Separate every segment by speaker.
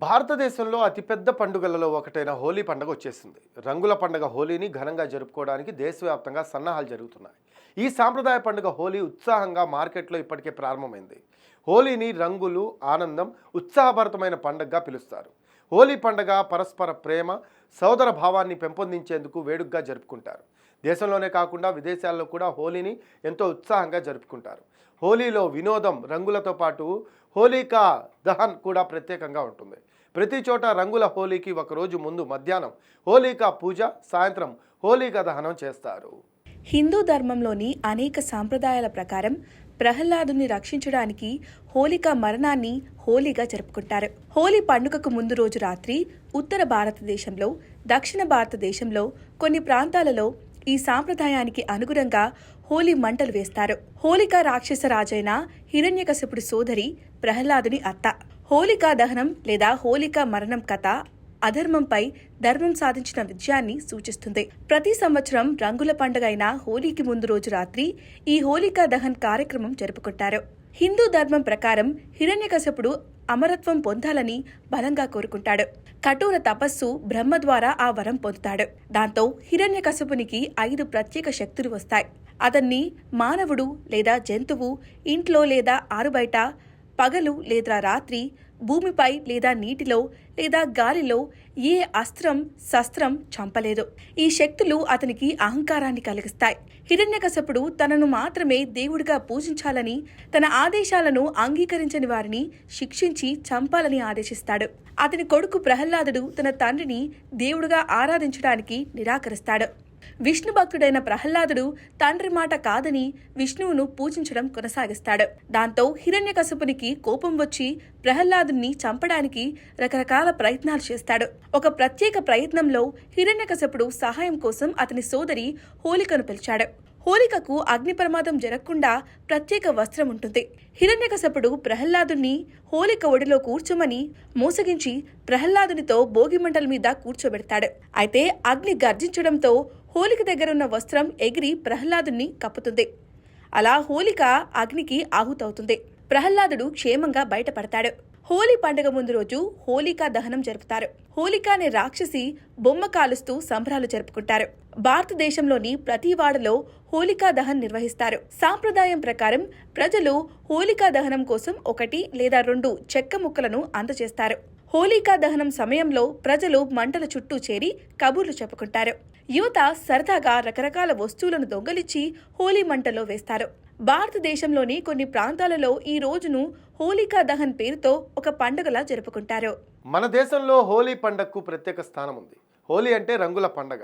Speaker 1: భారతదేశంలో అతిపెద్ద పండుగలలో ఒకటైన హోలీ పండుగ వచ్చేసింది. రంగుల పండుగ హోలీని ఘనంగా జరుపుకోవడానికి దేశవ్యాప్తంగా సన్నాహాలు జరుగుతున్నాయి. ఈ సాంప్రదాయ పండుగ హోలీ ఉత్సాహంగా మార్కెట్లో ఇప్పటికే ప్రారంభమైంది. హోలీని రంగులు, ఆనందం, ఉత్సాహభరితమైన పండుగగా పిలుస్తారు. హోలీ పండుగ పరస్పర ప్రేమ, సోదర భావాన్ని పెంపొందించేందుకు వేడుకగా జరుపుకుంటారు. దేశంలోనే కాకుండా విదేశాల్లో కూడా హోలీని ఎంతో ఉత్సాహంగా జరుపుకుంటారు. హోలీలో వినోదం, రంగులతో పాటు హోలికా దహన్ కూడా ప్రత్యేకంగా ఉంటుంది. ప్రతి చోట రంగుల హోలీకి ఒకరోజు ముందు మధ్యాహ్నం హోలికా పూజ, సాయంత్రం హోలికా దహనం చేస్తారు.
Speaker 2: హిందూ ధర్మంలోని అనేక సాంప్రదాయాల ప్రకారం ప్రహ్లాదుని రక్షించడానికి హోలికా మరణాన్ని హోలీగా జరుపుకుంటారు. హోలీ పండుగకు ముందు రోజు రాత్రి ఉత్తర భారతదేశంలో, దక్షిణ భారతదేశంలో కొన్ని ప్రాంతాలలో ఈ సాంప్రదాయానికి అనుగుణంగా హోలీ మంటలు వేస్తారు. హోలికా రాక్షస రాజైన హిరణ్యకశిపుడి సోదరి ప్రహ్లాదుని అత్త. హోలికా దహనం లేదా హోలికా మరణం కథ అధర్మంపై ధర్మం సాధించిన విజయాన్ని సూచిస్తుంది. ప్రతి సంవత్సరం రంగుల పండుగ అయిన హోలీకి ముందు రోజు రాత్రి ఈ హోలికా దహన్ కార్యక్రమం జరుపుకుంటారు. హిందూ ధర్మం ప్రకారం హిరణ్యకశిపుడు అమరత్వం పొందాలని బలంగా కోరుకుంటాడు. కఠోర తపస్సు బ్రహ్మ ద్వారా ఆ వరం పొందుతాడు. దాంతో హిరణ్యకశిపునికి 5 ప్రత్యేక శక్తులు వస్తాయి. అతన్ని మానవుడు లేదా జంతువు, ఇంట్లో లేదా ఆరుబయట, పగలు లేదా రాత్రి, భూమిపై లేదా నీటిలో లేదా గాలిలో ఏ అస్త్రం, శస్త్రం చంపలేదు. ఈ శక్తులు అతనికి అహంకారాన్ని కలిగిస్తాయి. హిరణ్యకశిపుడు తనను మాత్రమే దేవుడిగా పూజించాలని, తన ఆదేశాలను అంగీకరించని వారిని శిక్షించి చంపాలని ఆదేశిస్తాడు. అతని కొడుకు ప్రహ్లాదుడు తన తండ్రిని దేవుడిగా ఆరాధించడానికి నిరాకరిస్తాడు. విష్ణు భక్తుడైన ప్రహ్లాదుడు తండ్రి మాట కాదని విష్ణువును పూజించడం కొనసాగిస్తాడు. దాంతో హిరణ్యకశిపునికి కోపం వచ్చి ప్రహ్లాదుని చంపడానికి రకరకాల ప్రయత్నాలు చేస్తాడు. ఒక ప్రత్యేక ప్రయత్నంలో హిరణ్యకశిపుడు సహాయం కోసం అతని సోదరి హోలికను పిలిచాడు. హోలికకు అగ్ని ప్రమాదం జరగకుండా ప్రత్యేక వస్త్రం ఉంటుంది. హిరణ్యకశిపుడు ప్రహ్లాదుని హోలిక ఒడిలో కూర్చోమని మోసగించి ప్రహ్లాదునితో భోగిమంటల మీద కూర్చోబెడతాడు. అయితే అగ్ని గర్జించడంతో హోలిక దగ్గరున్న వస్త్రం ఎగిరి ప్రహ్లాదుని కప్పుతుంది. అలా హోలిక అగ్నికి ఆహుతవుతుంది. ప్రహ్లాదుడు క్షేమంగా బయటపడతాడు. హోలీ పండుగ ముందు రోజు హోలికా దహనం జరుపుతారు. హోలిక అనే రాక్షసి బొమ్మ కాలుస్తూ సంబరాలు జరుపుకుంటారు. భారతదేశంలోని ప్రతి వాడలో హోలికా దహన్ నిర్వహిస్తారు. సాంప్రదాయం ప్రకారం ప్రజలు హోలికా దహనం కోసం 1 లేదా 2 చెక్క ముక్కలను అందజేస్తారు. హోలికా దహనం సమయంలో ప్రజలు మంటల చుట్టూ చేరి కబుర్లు చెప్పుకుంటారు. యువత సరదాగా రకరకాల వస్తువులను దొంగలించి హోలీ మంటలో వేస్తారు. భారతదేశంలోని కొన్ని ప్రాంతాలలో ఈ రోజును హోలికా దహన్ పేరుతో ఒక పండుగలా జరుపుకుంటారు.
Speaker 1: మన దేశంలో హోలీ పండుగకు ప్రత్యేక స్థానం ఉంది. హోలీ అంటే రంగుల పండుగ.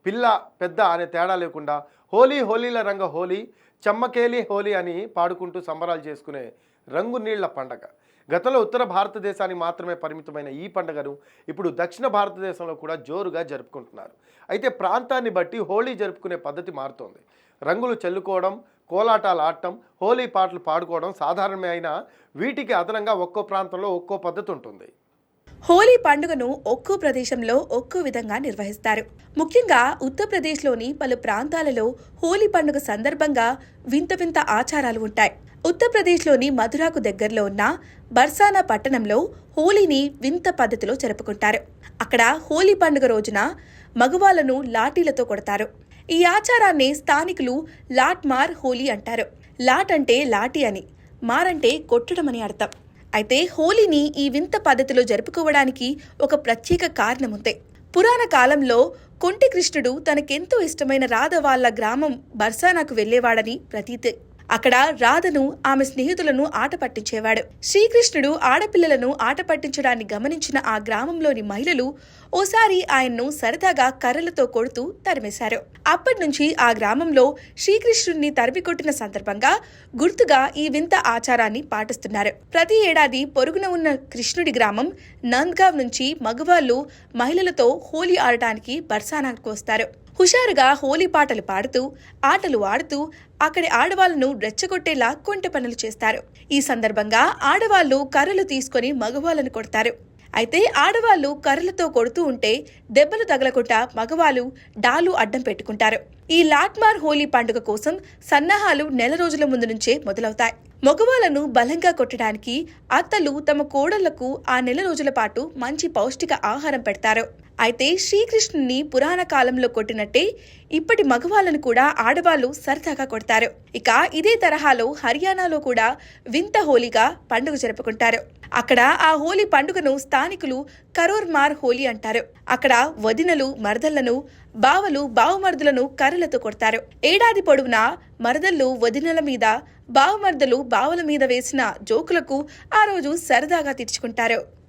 Speaker 1: పిల్ల పెద్ద అనే తేడా లేకుండా హోలీ, హోలీల రంగ హోలీ, చెమ్మకేలి హోలీ అని పాడుకుంటూ సంబరాలు చేసుకునే రంగు నీళ్ల పండగ. గతంలో ఉత్తర భారతదేశానికి మాత్రమే పరిమితమైన ఈ పండుగను ఇప్పుడు దక్షిణ భారతదేశంలో కూడా జోరుగా జరుపుకుంటున్నారు. అయితే ప్రాంతాన్ని బట్టి హోలీ జరుపుకునే పద్ధతి మారుతోంది. రంగులు చల్లుకోవడం, కోలాటాలు ఆడటం, హోలీ పాటలు పాడుకోవడం సాధారణమే అయినా వీటికి అదనంగా ఒక్కో ప్రాంతంలో ఒక్కో పద్ధతి ఉంటుంది.
Speaker 2: హోలీ పండుగను ఒక్కో ప్రదేశంలో ఒక్కో విధంగా నిర్వహిస్తారు. ముఖ్యంగా ఉత్తరప్రదేశ్లోని పలు ప్రాంతాలలో హోలీ పండుగ సందర్భంగా వింత వింత ఆచారాలు ఉంటాయి. ఉత్తరప్రదేశ్లోని మథురాకు దగ్గరలో ఉన్న బర్సానా పట్టణంలో హోలీని వింత పద్ధతిలో జరుపుకుంటారు. అక్కడ హోలీ పండుగ రోజున మగవాళ్లను లాఠీలతో కొడతారు. ఈ ఆచారాన్ని స్థానికులు లాట్ మార్ హోలీ అంటారు. లాట్ అంటే లాఠీ అని, మార్ అంటే కొట్టడం అని అర్థం. అయితే హోలీని ఈ వింత పద్ధతిలో జరుపుకోవడానికి ఒక ప్రత్యేక కారణం ఉంది. పురాణ కాలంలో కొంటి కృష్ణుడు తనకెంతో ఇష్టమైన రాధ వాళ్ళ గ్రామం బర్సానాకు వెళ్లేవాడని ప్రతీతి. అక్కడ రాధను, ఆమె స్నేహితులను ఆట పట్టించేవాడు. శ్రీకృష్ణుడు ఆడపిల్లలను ఆట పట్టించడాన్ని గమనించిన ఆ గ్రామంలోని మహిళలు ఓసారి ఆయన్ను సరదాగా కర్రలతో కొడుతూ తరిమేశారు. అప్పటి నుంచి ఆ గ్రామంలో శ్రీకృష్ణుడిని తరిమికొట్టిన సందర్భంగా గుర్తుగా ఈ వింత ఆచారాన్ని పాటిస్తున్నారు. ప్రతి ఏడాది పొరుగున ఉన్న కృష్ణుడి గ్రామం నంద్గావ్ నుంచి మగవాళ్లు మహిళలతో హోలీ ఆడటానికి బర్సానాకు వస్తారు. హుషారుగా హోలీ పాటలు పాడుతూ, ఆటలు ఆడుతూ అక్కడి ఆడవాళ్లను రెచ్చగొట్టేలా కొంటె పనులు చేస్తారు. ఈ సందర్భంగా ఆడవాళ్లు కర్రలు తీసుకుని మగవాళ్లను కొడతారు. అయితే ఆడవాళ్లు కర్రలతో కొడుతూ ఉంటే దెబ్బలు తగలకుండా మగవాళ్లు డాలు అడ్డం పెట్టుకుంటారు. ఈ లాట్మార్ హోలీ పండుగ కోసం సన్నాహాలు నెల రోజుల ముందు నుంచే మొదలవుతాయి. మగవాళ్ళను బలంగా కొట్టడానికి అత్తలు తమ కోడళ్లకు ఆ నెల రోజుల పాటు మంచి పౌష్టిక ఆహారం పెడతారు. అయితే శ్రీకృష్ణుని పురాణ కాలంలో కొట్టినట్టే ఇప్పటి మగవాళ్ళను కూడా ఆడవాళ్లు సరదాగా కొడతారు. ఇక ఇదే తరహాలో హర్యానాలో కూడా వింత హోలీగా పండుగ జరుపుకుంటారు. అక్కడ ఆ హోలీ పండుగను స్థానికులు కరోర్ మార్ హోలీ అంటారు. అక్కడ వదినలు మరదళ్లను, బావలు బావమర్దులను కర్రలతో కొడతారు. ఏడాది పొడవునా మరదళ్ళు వదినల మీద, బావమర్దలు బావల మీద వేసిన జోకులకు ఆ రోజు సరదాగా తీర్చుకుంటారు.